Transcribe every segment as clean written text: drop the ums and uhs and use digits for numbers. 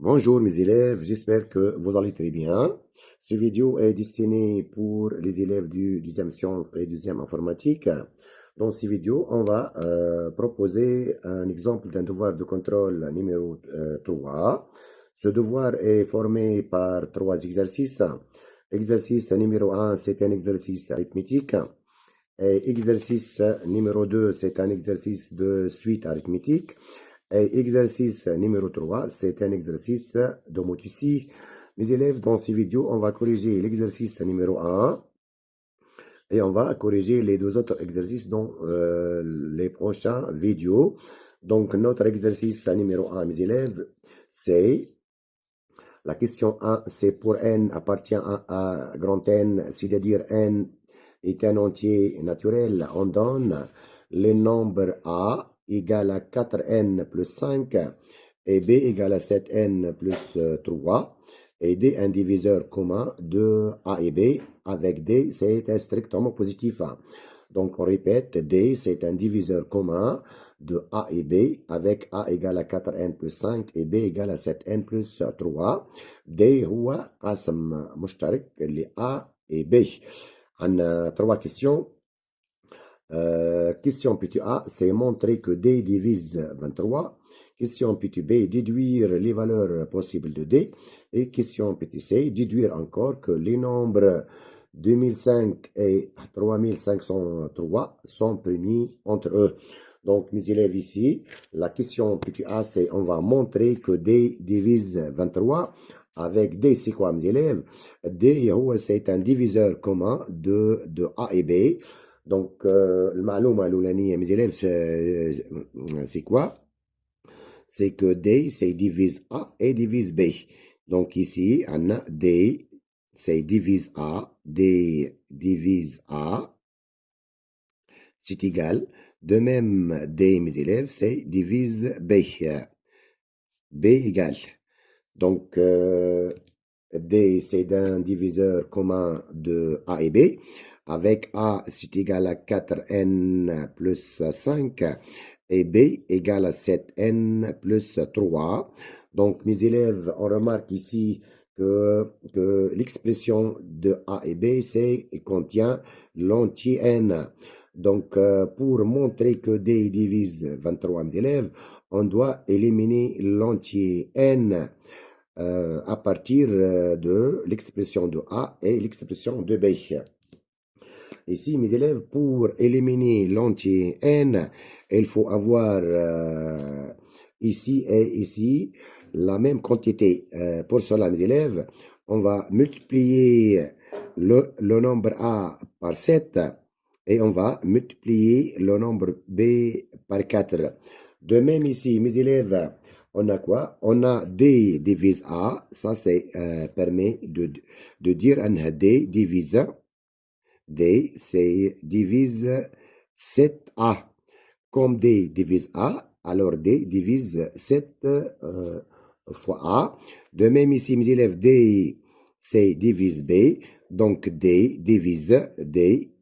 Bonjour mes élèves, j'espère que vous allez très bien. Cette vidéo est destinée pour les élèves du deuxième sciences et deuxième informatique. Dans cette vidéo, on va proposer un exemple d'un devoir de contrôle numéro 3. Ce devoir est formé par trois exercices. Exercice numéro 1, c'est un exercice arithmétique. Et exercice numéro 2, c'est un exercice de suite arithmétique. Et exercice numéro 3, c'est un exercice de motus. Mes élèves, dans ces vidéos, on va corriger l'exercice numéro 1 et on va corriger les deux autres exercices dans les prochaines vidéos. Donc, notre exercice numéro 1, mes élèves, c'est la question 1, c'est pour n appartient à grand N, c'est-à-dire n est un entier naturel. On donne les nombres a égale à 4n plus 5 et b égale à 7n plus 3 et d un diviseur commun de a et b avec d c'est strictement positif. Donc on répète, d c'est un diviseur commun de a et b avec a égale à 4n plus 5 et b égale à 7n plus 3. d هو قاسم مشترك ل a et b. عندنا trois questions. Question petit A, c'est montrer que D divise 23. Question petit B, déduire les valeurs possibles de D. Et question petit C, déduire encore que les nombres 2005 et 3503 sont punis entre eux. Donc, mes élèves ici, la question petit A, c'est on va montrer que D divise 23. Avec D, c'est quoi, mes élèves? D, c'est un diviseur commun de A et B. Donc, المعلومة الأولانية mes élèves, c'est quoi? C'est que D, c'est divise A et divise B. Donc, ici, on a D, c'est divise A, D divise A, c'est égal. De même, D, mes élèves, c'est divise B. B égale. Donc, D, c'est un diviseur commun de A et B. Avec A, c'est égal à 4n plus 5 et B égale à 7n plus 3. Donc, mes élèves, on remarque ici que l'expression de A et B, contient l'entier n. Donc, pour montrer que D divise 23, mes élèves, on doit éliminer l'entier n à partir de l'expression de A et l'expression de B. Ici, mes élèves, pour éliminer l'entier n, il faut avoir ici et ici la même quantité. Pour cela, mes élèves, on va multiplier le nombre A par 7 et on va multiplier le nombre B par 4. De même ici, mes élèves, on a quoi? On a D divise A. Ça, c'est permet de dire un D divise D, c'est divise 7A. Comme D divise A, alors D divise 7 fois A. De même ici, mes élèves, D, c'est divise B. Donc D divise D.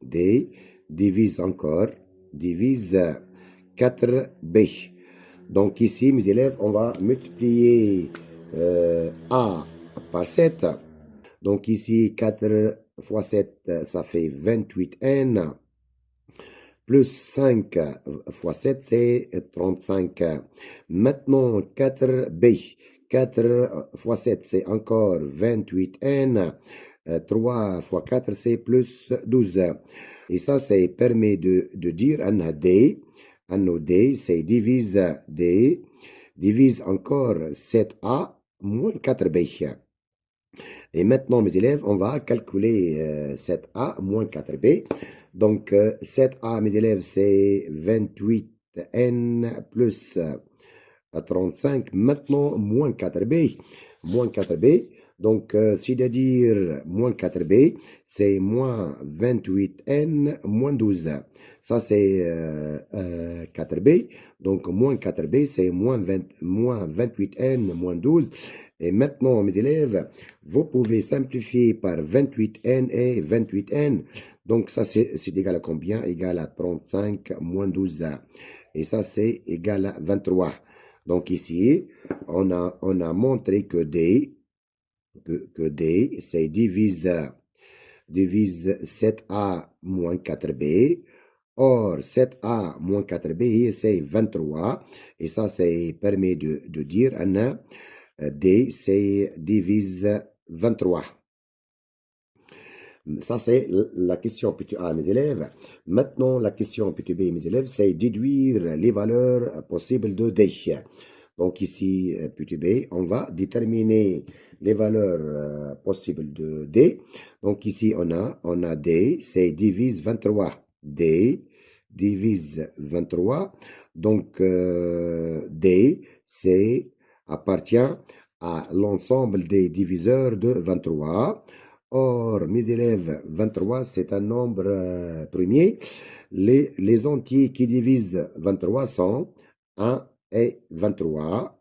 D divise encore, divise 4B. Donc ici, mes élèves, on va multiplier A par 7. Donc ici, 4 fois 7, ça fait 28n. Plus 5 fois 7, c'est 35. Maintenant, 4b. 4 fois 7, c'est encore 28n. 3 fois 4, c'est plus 12. Et ça, ça permet de dire un D. Un D, c'est divise D. Divise encore 7a moins 4b. Et maintenant, mes élèves, on va calculer 7a moins 4b. Donc, 7a, mes élèves, c'est 28n plus 35. Maintenant, moins 4b. Moins 4b. Donc, c'est-à-dire moins 4b, c'est moins 28n moins 12. Ça, c'est 4b. Donc, moins 4b, c'est moins 28n moins 12. Et maintenant, mes élèves, vous pouvez simplifier par 28n et 28n. Donc, ça, c'est égal à combien? Égal à 35 moins 12. Et ça, c'est égal à 23. Donc ici, on a montré que D, c'est divise 7A moins 4B. Or, 7A moins 4B, c'est 23. Et ça, c'est permet de dire, D, c'est divise 23. Ça, c'est la question petit A, mes élèves. Maintenant, la question petit B, mes élèves, c'est déduire les valeurs possibles de D. Donc ici, petit B, on va déterminer les valeurs possibles de D. Donc ici, on a D, c'est divise 23. D divise 23. Donc, D, c'est appartient à l'ensemble des diviseurs de 23. Or, mes élèves, 23, c'est un nombre premier. Les entiers qui divisent 23 sont 1 et 23.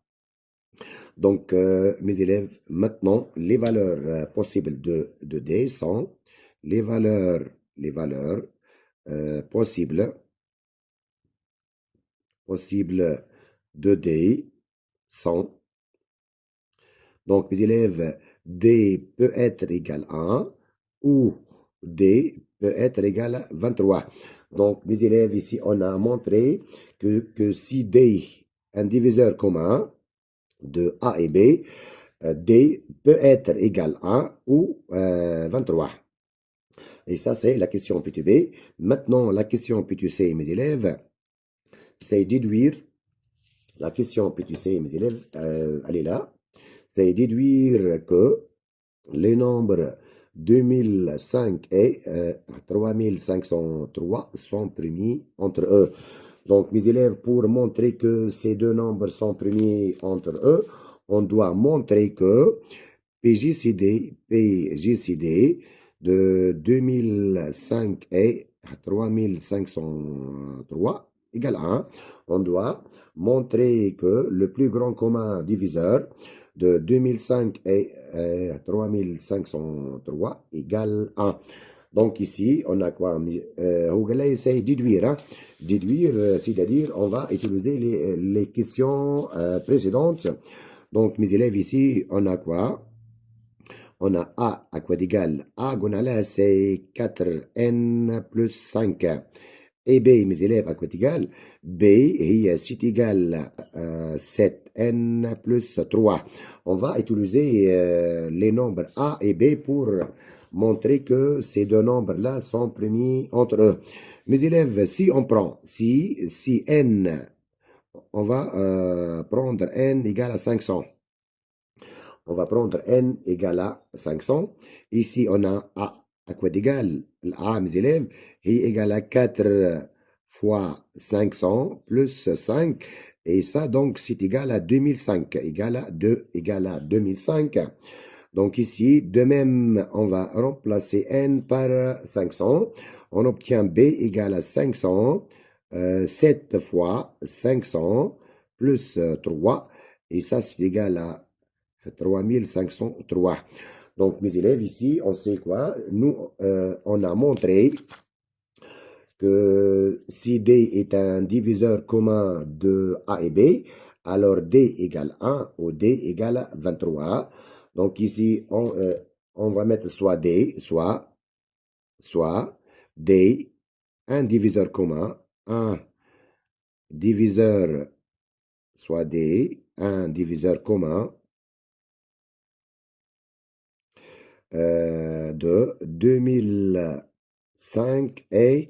Donc, mes élèves, maintenant, les valeurs possibles de D sont les valeurs possibles de D sont. Donc, mes élèves, D peut être égal à 1 ou D peut être égal à 23. Donc, mes élèves, ici, on a montré que si D est un diviseur commun de A et B, D peut être égal à 1 ou 23. Et ça, c'est la question petit B. Maintenant, la question petit C, mes élèves, c'est déduire. La question petit C, mes élèves, elle est là. C'est déduire que les nombres 2005 et 3503 sont premiers entre eux. Donc, mes élèves, pour montrer que ces deux nombres sont premiers entre eux, on doit montrer que PJCD de 2005 et 3503 égale à 1. On doit montrer que le plus grand commun diviseur de 2005 et 3503 égale 1. Donc ici, on a quoi? Google essaye de déduire. Hein? Déduire, c'est-à-dire on va utiliser les questions précédentes. Donc mes élèves ici, on a quoi? On a A à quoi d'égal? A gonala, c'est 4n plus 5. Et B, mes élèves, à quoi égal? B, c'est égal à 7n plus 3. On va utiliser les nombres A et B pour montrer que ces deux nombres-là sont premiers entre eux. Mes élèves, si on prend, si n, on va prendre n égale à 500. On va prendre n égale à 500. Ici, on a A à quoi d'égal? A, mes élèves, est égal à 4 fois 500 plus 5. Et ça, donc, c'est égal à 2005. Égal à 2, égal à 2005. Donc ici, de même, on va remplacer n par 500. On obtient b égale à 500. 7 fois 500 plus 3. Et ça, c'est égal à 3503. Donc, mes élèves, ici, on sait quoi? Nous, on a montré que si D est un diviseur commun de A et B, alors D égale 1 ou D égale 23. Donc, ici, on va mettre soit D, soit D, un diviseur commun, un diviseur, soit D, un diviseur commun de 2005 et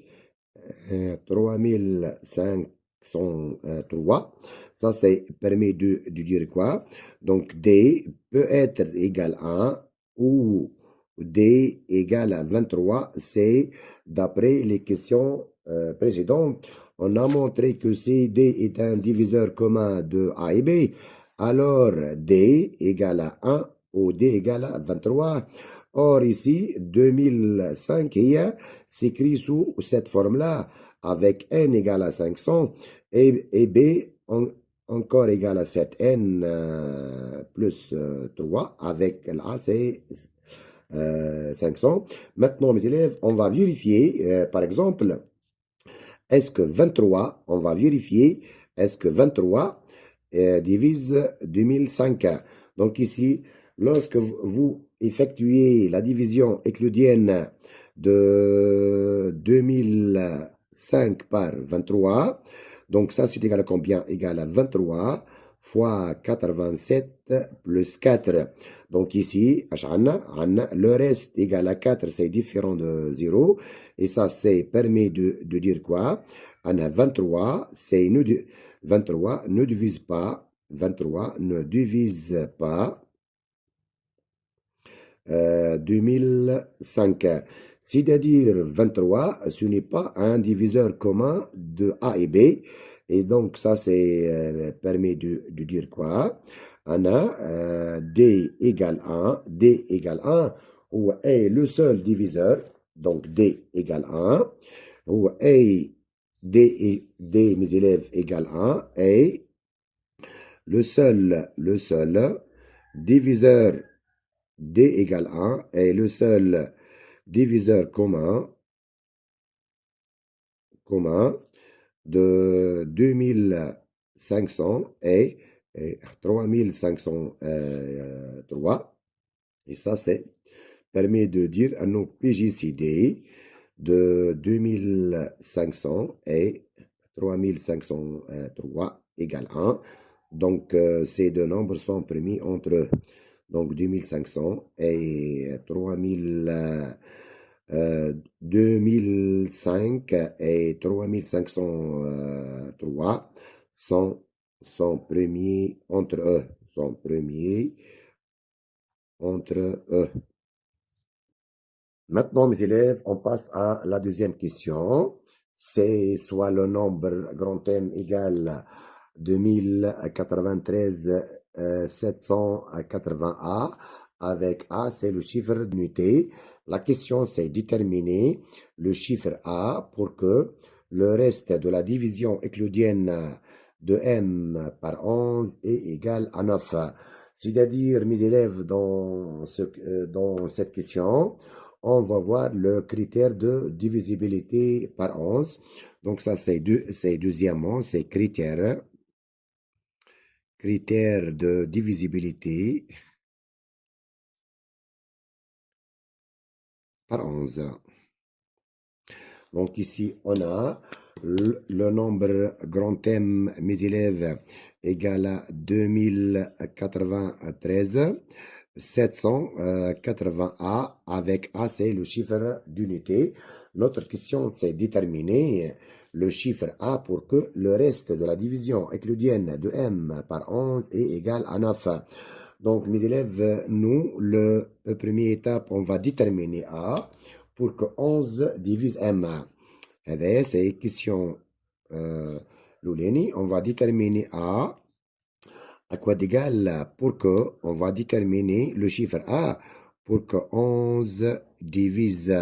3503. Ça, c'est permis de dire quoi? Donc, D peut être égal à 1 ou D égale à 23. C'est d'après les questions précédentes. On a montré que si D est un diviseur commun de A et B, alors D égale à 1 ou D égale à 23. Or, ici, 2005 s'écrit sous cette forme-là, avec n égale à 500 et b encore égale à 7n plus 3, avec là, c'est 500. Maintenant, mes élèves, on va vérifier, par exemple, est-ce que 23, on va vérifier, est-ce que 23 divise 2005. Donc ici, lorsque vous effectuez la division euclidienne de 2005 par 23, donc ça c'est égal à combien? Égal à 23 fois 87 plus 4. Donc ici, le reste égal à 4, c'est différent de 0. Et ça, c'est permet de dire quoi? On a 23, c'est 23 ne divise pas, 23 ne divise pas 2005. C'est-à-dire 23, ce n'est pas un diviseur commun de A et B. Et donc ça, c'est permet de dire quoi? On a D égale 1, D égale 1, où est le seul diviseur, donc D égale 1, où est D, mes élèves, égale 1, et le seul diviseur D égale 1 est le seul diviseur commun de 2500 et 3503. Et ça, c'est permet de dire à nos PJCD de 2500 et 3503 égale 1. Donc, ces deux nombres sont permis entre eux. Donc 2500 et 2005 et 3503 sont premiers entre eux. Sont premiers entre eux. Maintenant, mes élèves, on passe à la deuxième question. C'est soit le nombre grand M égale 2093 780A, avec A, c'est le chiffre d'unité. La question, c'est déterminer le chiffre A pour que le reste de la division euclidienne de M par 11 est égal à 9. C'est-à-dire, mes élèves, dans cette question, on va voir le critère de divisibilité par 11. Donc ça, c'est deuxièmement, c'est critère de divisibilité par 11. Donc ici, on a le nombre grand M, mes élèves, égal à 2093. 780A avec A, c'est le chiffre d'unité. Notre question, c'est déterminer le chiffre A pour que le reste de la division euclidienne de M par 11 est égal à 9. Donc, mes élèves, nous, le première étape, on va déterminer A pour que 11 divise M. C'est question l'ouléni. On va déterminer A à quoi d'égal pour que on va déterminer le chiffre A pour que 11 divise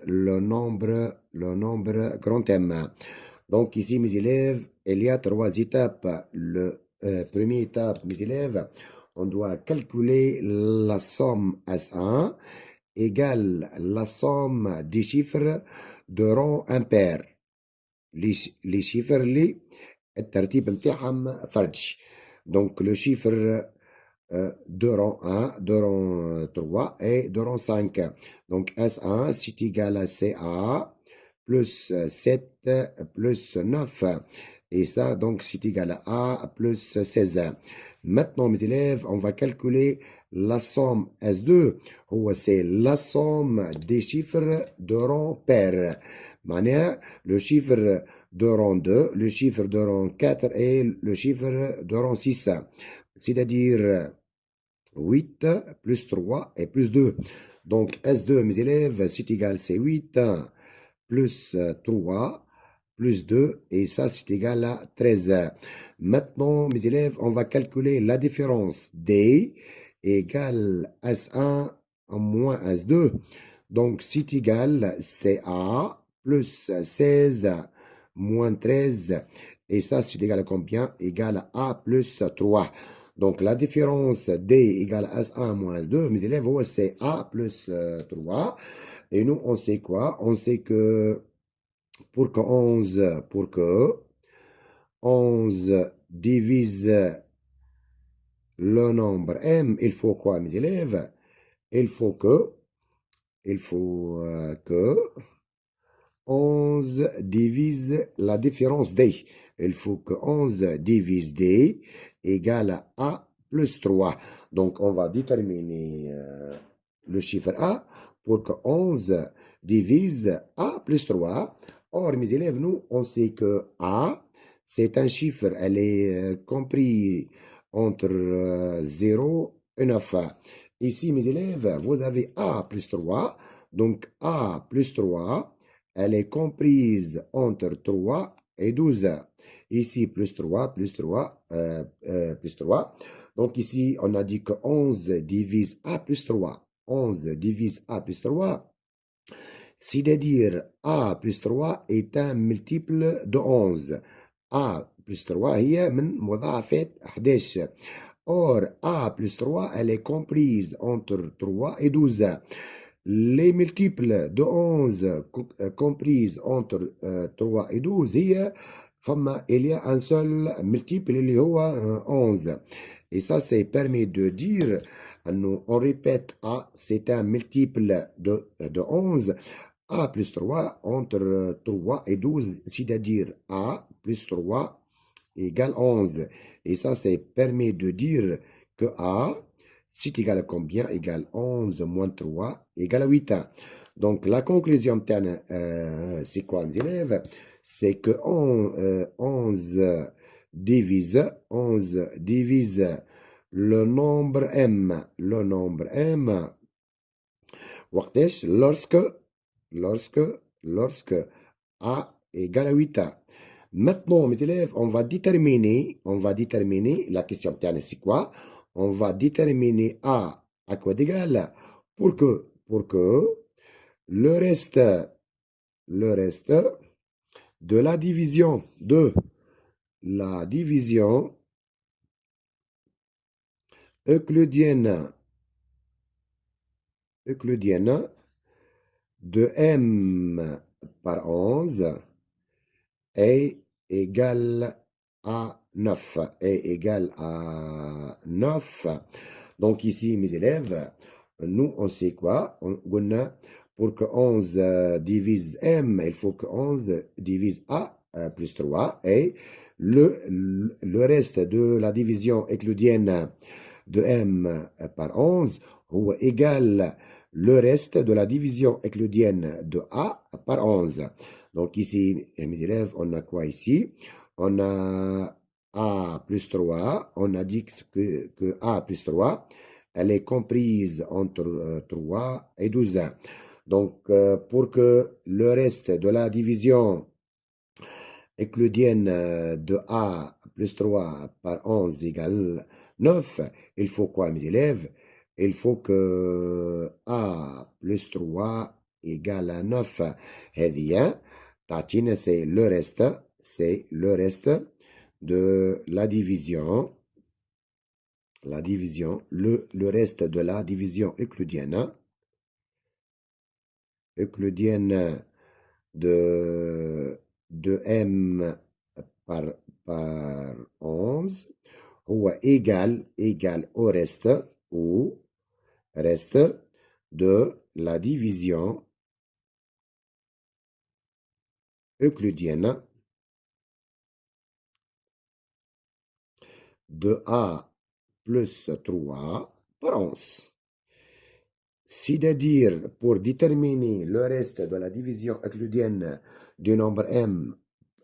le nombre grand M. Donc ici, mes élèves, il y a trois étapes. Première étape, mes élèves, on doit calculer la somme S1 égale la somme des chiffres de rang impair. Les chiffres الترتيب متاعهم فردش. Donc le chiffre de rang 1, de rang 3 et de rang 5. Donc S1 c'est égal à CA plus 7 plus 9. Et ça donc c'est égal à A plus 16. Maintenant mes élèves, on va calculer la somme S2. C'est la somme des chiffres de rang pair. معناها le chiffre de rang 2, le chiffre de rang 4 et le chiffre de rang 6. C'est-à-dire 8 plus 3 et plus 2. Donc S2, mes élèves, c'est égal, c'est 8 plus 3 plus 2 et ça c'est égal à 13. Maintenant, mes élèves, on va calculer la différence D égale S1 en moins S2. Donc c'est égal, c'est A plus 16 moins 13. Et ça, c'est égal à combien? Égal à A plus 3. Donc, la différence D égale à S1 moins S2, mes élèves, c'est A plus 3. Et nous, on sait quoi? On sait que pour que 11 divise le nombre m, il faut quoi, mes élèves? Il faut que 11 divise la différence d. Il faut que 11 divise d égale à a plus 3. Donc, on va déterminer le chiffre a pour que 11 divise a plus 3. Or, mes élèves, nous, on sait que a, c'est un chiffre, elle est compris entre 0 et 9. Ici, mes élèves, vous avez a plus 3. Donc, a plus 3, elle est comprise entre 3 et 12. Ici, plus 3, plus 3, plus 3. Donc, ici, on a dit que 11 divise a plus 3. 11 divise a plus 3. C'est-à-dire, a plus 3 est un multiple de 11. a plus 3 هي من مضاعفات 11. Or, a plus 3, elle est comprise entre 3 et 12. Les multiples de 11 comprises entre 3 et 12 il y a un seul multiple اللي هو 11. Et ça, c'est permis de dire, on répète A, c'est un multiple de 11. A plus 3 entre 3 et 12, c'est-à-dire A plus 3 égale 11. Et ça, c'est permis de dire que A, c'est égal à combien? Égale 11 moins 3 égale 8. Donc, la conclusion, c'est quoi, mes élèves? C'est que 11 divise le nombre M. Le nombre M, وقتاش lorsque A égale à 8. Maintenant, mes élèves, on va déterminer la question, c'est quoi? On va déterminer A à quoi d'égal pour que le reste de la division euclidienne de M par 11 est égal à 9. Est égal à 9. Donc ici, mes élèves, nous, on sait quoi? Pour que 11 divise M, il faut que 11 divise A plus 3. Et le reste de la division euclidienne de M par 11 est égal le reste de la division euclidienne de A par 11. Donc ici, mes élèves, on a quoi ici? On a A plus 3. On a dit que A plus 3, elle est comprise entre 3 et 12. Donc, pour que le reste de la division euclidienne de A plus 3 par 11 égale 9, il faut quoi, mes élèves? Il faut que A plus 3 égale à 9. هذه تعطينا c'est le reste de la division, le reste de la division euclidienne de M par 11 هو égal au reste de la division euclidienne de A plus 3 par 11. C'est-à-dire, pour déterminer le reste de la division euclidienne du nombre M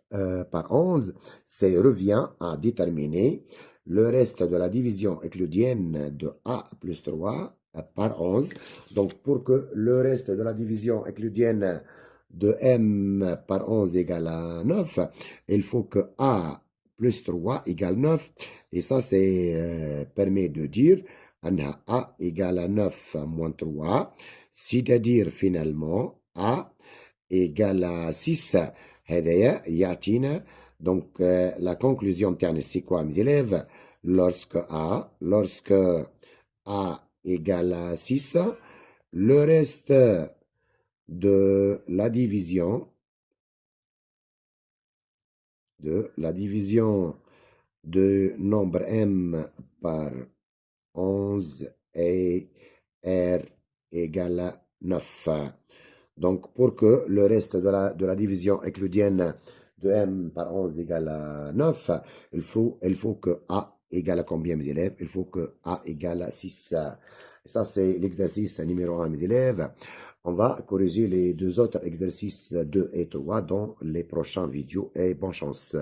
par 11, ça revient à déterminer le reste de la division euclidienne de A plus 3 par 11. Donc, pour que le reste de la division euclidienne de M par 11 égale à 9, il faut que A plus 3 égale 9. Et ça, c'est permet de dire A égale à 9 moins 3, c'est-à-dire finalement A égale à 6. هذايا يعطينا donc la conclusion تاعنا c'est quoi mes élèves? Lorsque A égale à 6, le reste de la division de nombre m par 11 et r égale à 9. Donc, pour que le reste de la division euclidienne de m par 11 égale à 9, il faut que a égale à combien, mes élèves? Il faut que a égale à 6. Et ça, c'est l'exercice numéro 1, mes élèves. On va corriger les deux autres exercices 2 et 3 dans les prochaines vidéos et bonne chance.